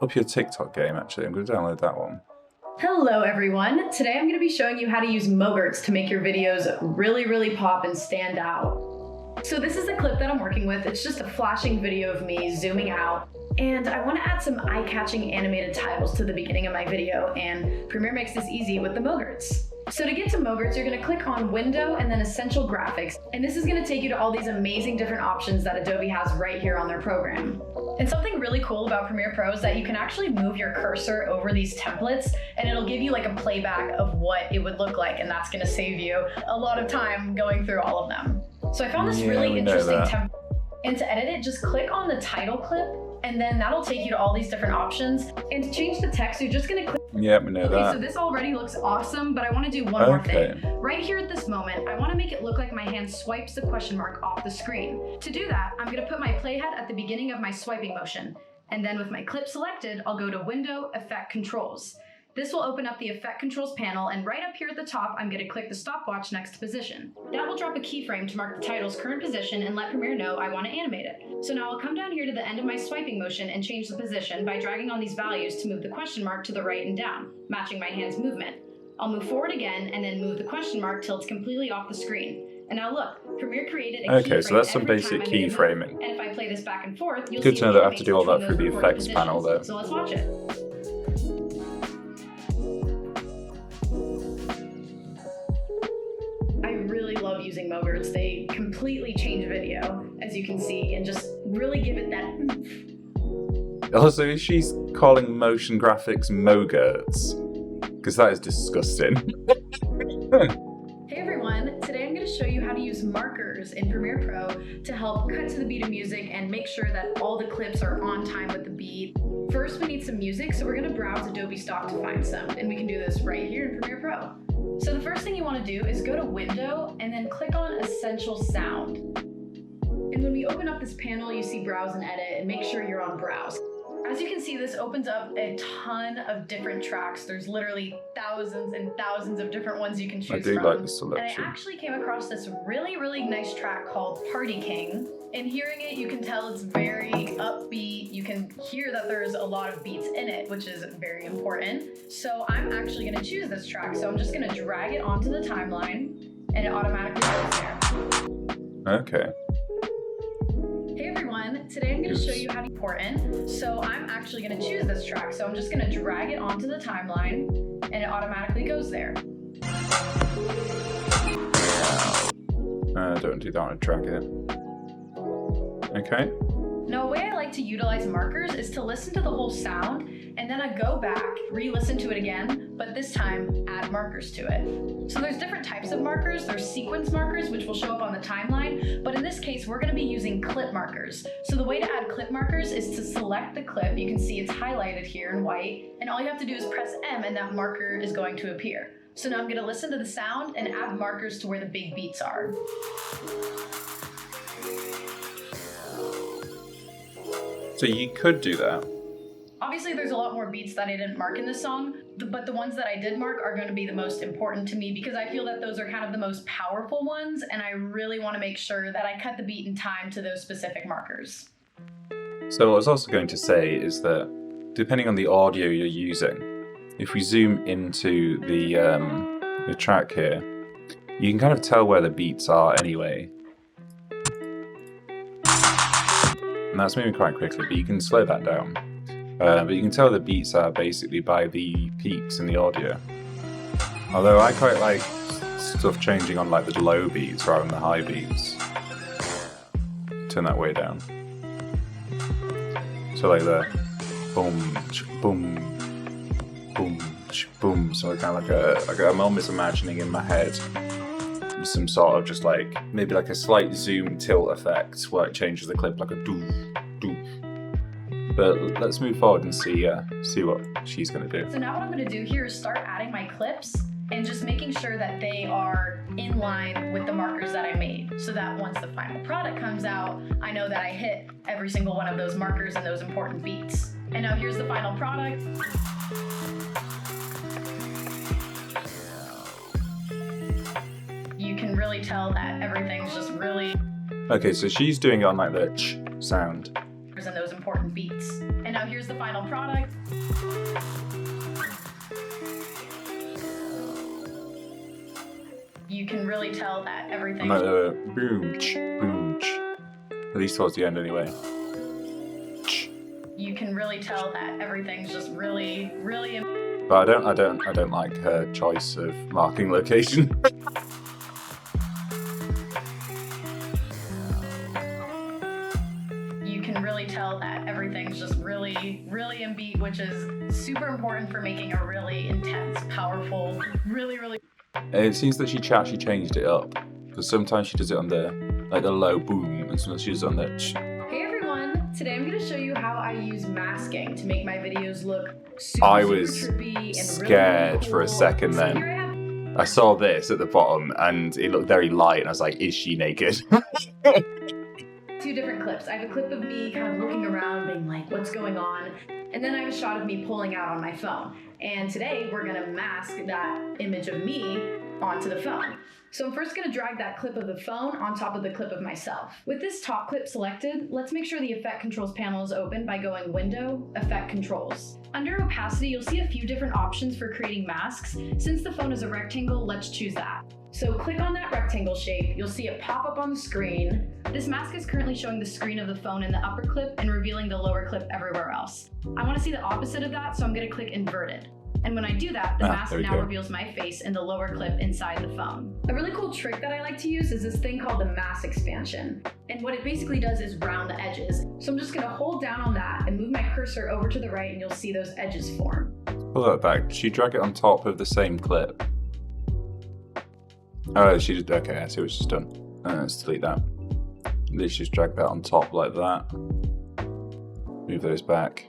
up your TikTok game, actually. I'm going to download that one. Hello everyone! Today I'm going to be showing you how to use mogurts to make your videos really pop and stand out. So this is the clip that I'm working with. It's just a flashing video of me zooming out. And I want to add some eye-catching animated titles to the beginning of my video, and Premiere makes this easy with the mogurts. So to get to mogurts, you're going to click on Window and then Essential Graphics, and this is going to take you to all these amazing different options that Adobe has right here on their program. And something really cool about Premiere Pro is that you can actually move your cursor over these templates, and it'll give you like a playback of what it would look like, and that's going to save you a lot of time going through all of them. So I found this really interesting template, and to edit it, just click on the title clip, and then that'll take you to all these different options. And to change the text, you're just going to click. Yeah, we know that. So this already looks awesome, but I want to do one more thing. Right here at this moment, I want to make it look like my hand swipes the question mark off the screen. To do that, I'm going to put my playhead at the beginning of my swiping motion. And then with my clip selected, I'll go to Window, Effect Controls. This will open up the Effect Controls panel, and right up here at the top, I'm going to click the stopwatch next to position. That will drop a keyframe to mark the title's current position and let Premiere know I want to animate it. So now I'll come down here to the end of my swiping motion and change the position by dragging on these values to move the question mark to the right and down, matching my hand's movement. I'll move forward again and then move the question mark till it's completely off the screen. And now look, Premiere created a keyframe. Okay, so that's some basic keyframing. And if I play this back and forth, you'll Good see to know that I have to do all that through the effects panel though. So let's watch it. Using mogurts, they completely change video, as you can see, and just really give it that oomph. Also, she's calling motion graphics mogurts, because that is disgusting. Hey everyone, today I'm going to show you how to use markers in Premiere Pro to help cut to the beat of music and make sure that all the clips are on time with the beat. First, we need some music, so we're going to browse Adobe Stock to find some, and we can do this right here in Premiere Pro. So the first thing you want to do is go to Window and then click on Essential Sound. And when we open up this panel, you see Browse and Edit, and make sure you're on Browse. As you can see, this opens up a ton of different tracks. There's literally thousands and thousands of different ones you can choose from. I do like the selection. And I actually came across this really nice track called Party King. And hearing it, you can tell it's very upbeat. You can hear that there's a lot of beats in it, which is very important. So I'm actually going to choose this track. So I'm just going to drag it onto the timeline, and it automatically goes there. Okay. Hey everyone, today I'm going to show you how to important. So I'm actually going to choose this track. So I'm just going to drag it onto the timeline, and it automatically goes there. Don't do that, I'll drag it. Okay. Now, a way I like to utilize markers is to listen to the whole sound, and then I go back, re-listen to it again, but this time add markers to it. So there's different types of markers. There's sequence markers, which will show up on the timeline, but in this case, we're going to be using clip markers. So the way to add clip markers is to select the clip. You can see it's highlighted here in white, and all you have to do is press M, and that marker is going to appear. So now I'm going to listen to the sound and add markers to where the big beats are. So you could do that. Obviously, there's a lot more beats that I didn't mark in this song, but the ones that I did mark are going to be the most important to me because I feel that those are kind of the most powerful ones, and I really want to make sure that I cut the beat in time to those specific markers. So what I was also going to say is that depending on the audio you're using, if we zoom into the track here, you can kind of tell where the beats are anyway. And that's moving quite quickly, but you can slow that down. But you can tell the beats are basically by the peaks in the audio. Although I quite like stuff changing on like the low beats rather than the high beats. Turn that way down. So like the boom, boom, boom, boom. So kind of like I'm almost imagining in my head some sort of just like maybe like a slight zoom tilt effect where it changes the clip like a doo doo. But let's move forward and see what she's going to do. So now what I'm going to do here is start adding my clips and just making sure that they are in line with the markers that I made, so that once the final product comes out, I know that I hit every single one of those markers and those important beats. And now here's the final product. You can really tell that everything's just really... Okay, so she's doing it on like the ch sound. And those important beats. And now here's here's the final product. You can really tell that everything. At least towards the end, anyway. You can really tell that everything's just really. But I don't like her choice of marking location. You can really tell that everything's just really in beat, which is super important for making a really intense, powerful, really. It seems that she actually changed it up, because sometimes she does it on the low boom, and sometimes she does it on the. Hey everyone! Today I'm going to show you how I use masking to make my videos look super I was trippy and scared really cool. for a second So then. here I have I saw this at the bottom, and it looked very light, and I was like, is she naked? two different clips. I have a clip of me kind of looking around, being like, what's going on? And then I have a shot of me pulling out on my phone. And today we're gonna mask that image of me onto the phone. So I'm first gonna drag that clip of the phone on top of the clip of myself. With this top clip selected, let's make sure the Effect Controls panel is open by going Window, Effect Controls. Under Opacity, you'll see a few different options for creating masks. Since the phone is a rectangle, let's choose that. So click on that rectangle shape, you'll see it pop up on the screen. This mask is currently showing the screen of the phone in the upper clip and revealing the lower clip everywhere else. I want to see the opposite of that, so I'm going to click Inverted. And when I do that, the mask now reveals my face in the lower clip inside the phone. A really cool trick that I like to use is this thing called the mask expansion. And what it basically does is round the edges. So I'm just going to hold down on that and move my cursor over to the right, and you'll see those edges form. Pull that back. She drag it on top of the same clip. Oh, she did. Okay, I see what she's done. Let's delete that. Let's just drag that on top like that. Move those back.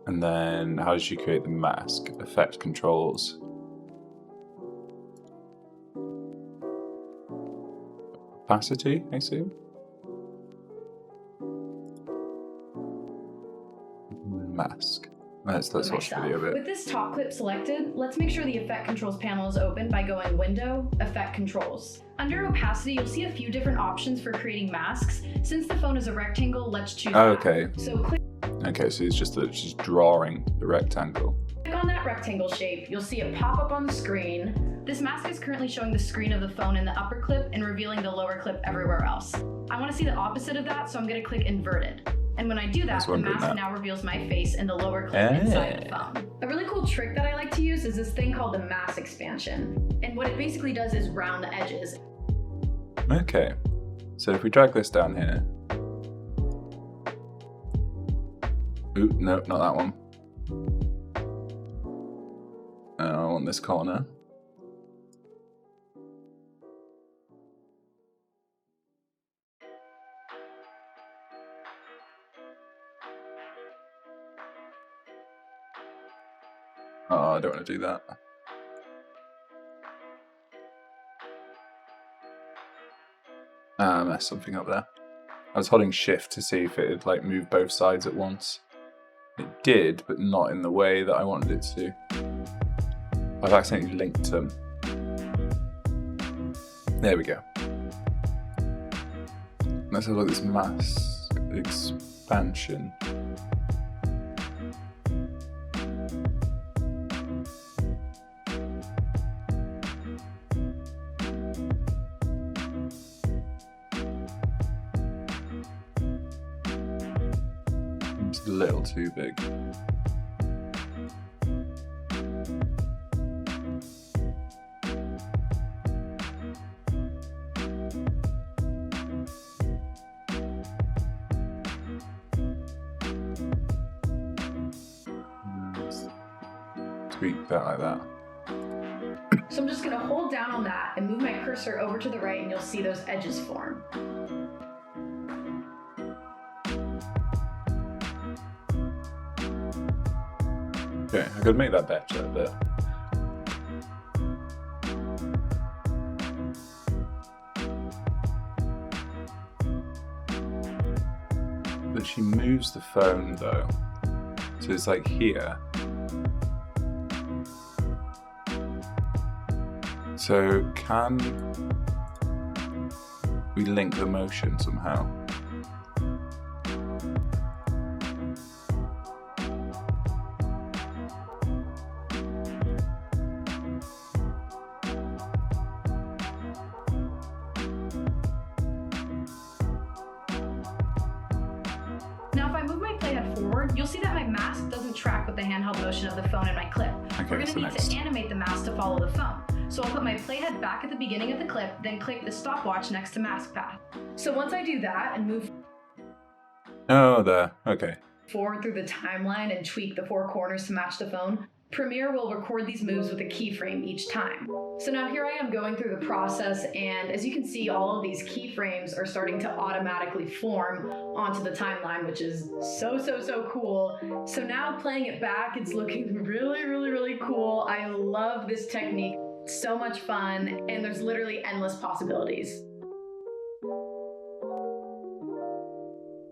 And then, how does she create the mask? Effect Controls. Opacity, I assume? Mask. Let's watch the video a bit. With this top clip selected, let's make sure the Effect Controls panel is open by going Window, Effect Controls. Under Opacity, you'll see a few different options for creating masks. Since the phone is a rectangle, let's choose that. Okay. So click Okay, so it's just that she's drawing the rectangle. Click on that rectangle shape, you'll see it pop up on the screen. This mask is currently showing the screen of the phone in the upper clip and revealing the lower clip everywhere else. I want to see the opposite of that, so I'm going to click Inverted. And when I do that, the mask now reveals my face in the lower clip inside the phone. A really cool trick that I like to use is this thing called the mask expansion. And what it basically does is round the edges. Okay, so if we drag this down here. Ooh, no, not that one. I want this corner. Oh, I don't want to do that. I messed something up there. I was holding shift to see if it would like move both sides at once. It did, but not in the way that I wanted it to. I've accidentally linked them. There we go. Let's have a look at this mask expansion. It's a little too big. Tweak that like that. So I'm just going to hold down on that and move my cursor over to the right, and you'll see those edges form. Okay, I could make that better, but she moves the phone though, so it's like here. So can we link the motion somehow? the handheld motion of the phone in my clip. We're going to need to animate the mask to follow the phone. So I'll put my playhead back at the beginning of the clip, then click the stopwatch next to mask path. So once I do that and move forward through the timeline and tweak the four corners to match the phone, Premiere will record these moves with a keyframe each time. So now here I am going through the process, and as you can see, all of these keyframes are starting to automatically form onto the timeline, which is so cool. So now playing it back, it's looking really cool. I love this technique. It's so much fun, and there's literally endless possibilities.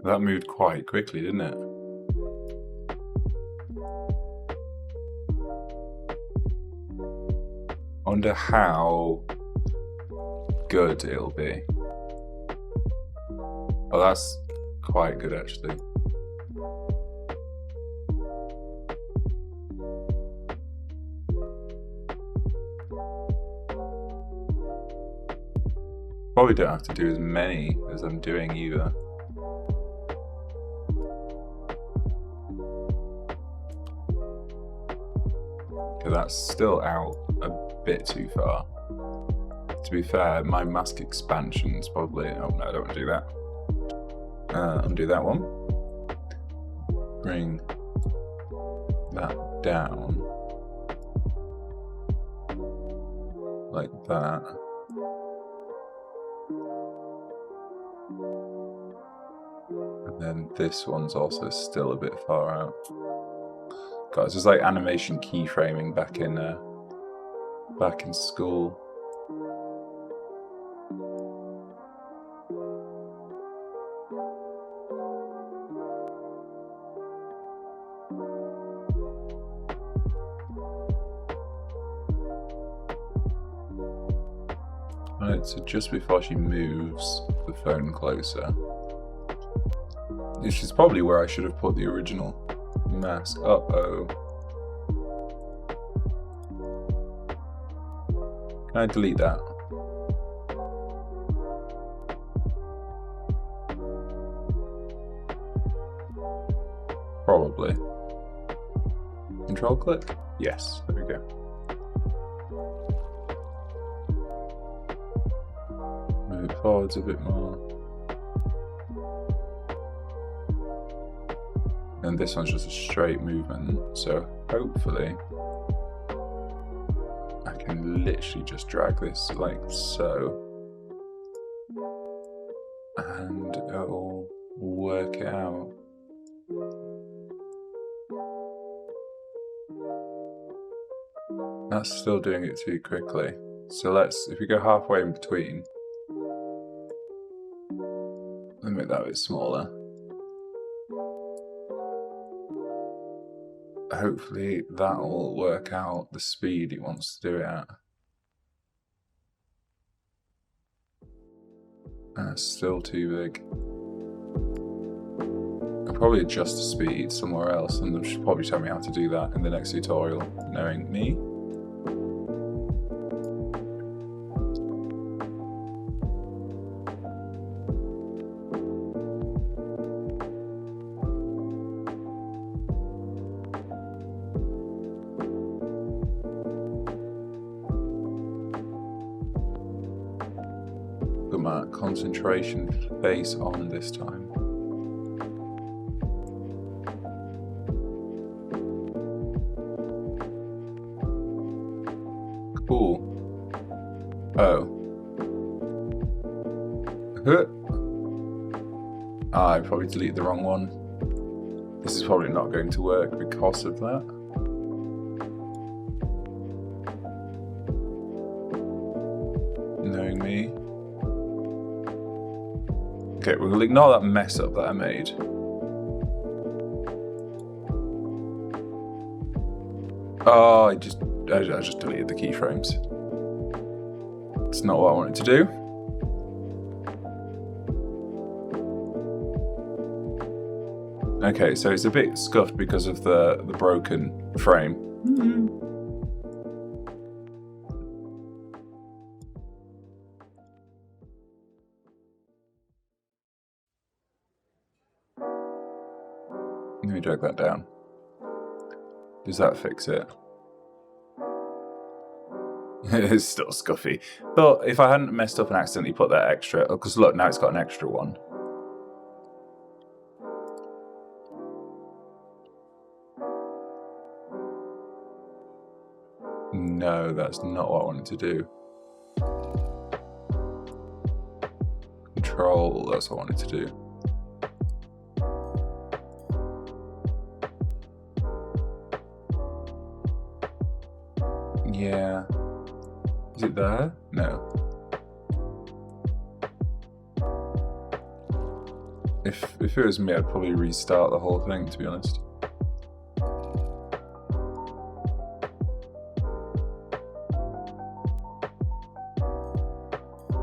That moved quite quickly, didn't it? I wonder how good it'll be. Oh, that's quite good actually. Probably don't have to do as many as I'm doing either. Because that's still out a bit too far. To be fair, my mask expansion's probably... Oh no, I don't want to do that. Undo that one. Bring that down. Like that. And then this one's also still a bit far out. God, it's just like animation keyframing back in school. Right, so just before she moves the phone closer, which is probably where I should have put the original mask. Uh-oh. Can I delete that? Probably. Control click? Yes, there we go. Move forwards a bit more. And this one's just a straight movement, so hopefully I can literally just drag this like so, and it'll work it out. That's still doing it too quickly. So if we go halfway in between, let me make that a bit smaller. Hopefully that'll work out the speed he wants to do it at. That's still too big. I'll probably adjust the speed somewhere else, and they'll probably tell me how to do that in the next tutorial, knowing me. Got my concentration face on this time. Cool. Oh. I probably deleted the wrong one. This is probably not going to work because of that. Knowing me. Okay, we'll ignore that mess up that I made. Oh, I just deleted the keyframes. It's not what I wanted to do. Okay, so it's a bit scuffed because of the broken frame. Let me drag that down. Does that fix it? It's still scuffy. But if I hadn't messed up and accidentally put that extra, because look, now it's got an extra one. No, that's not what I wanted to do. Control, that's what I wanted to do. Yeah. Is it there? No. If it was me, I'd probably restart the whole thing, to be honest.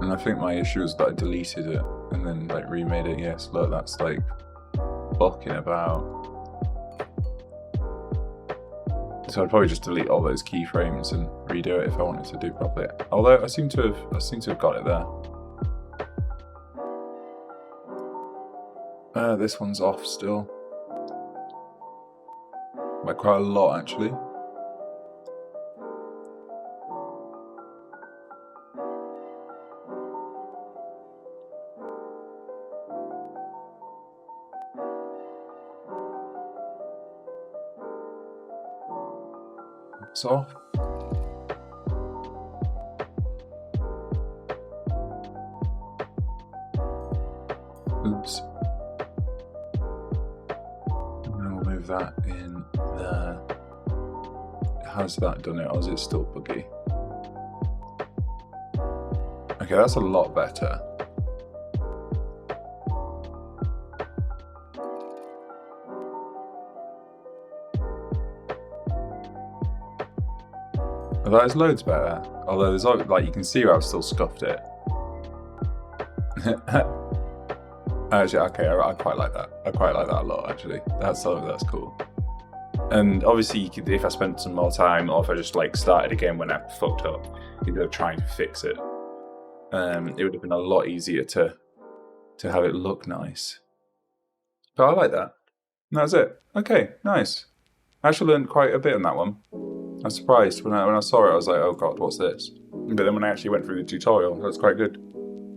And I think my issue was that I deleted it and then like remade it. Yes, look, that's like fucking about. So I'd probably just delete all those keyframes and redo it if I wanted to do properly. Although I seem to have got it there. This one's off still. By quite a lot, actually. It's off. Oops. And we'll move that in there. Has that done it, or is it still buggy? Okay, that's a lot better. That is loads better. Although there's like you can see where I've still scuffed it. Actually, okay, I quite like that. I quite like that a lot. Actually, that's cool. And obviously, you could, if I spent some more time, or if I just like started again when I fucked up, instead of trying to fix it, it would have been a lot easier to have it look nice. But I like that. And that's it. Okay, nice. I actually learned quite a bit on that one. I was surprised when I saw it. I was like, oh god, what's this? But then when I actually went through the tutorial, that's quite good.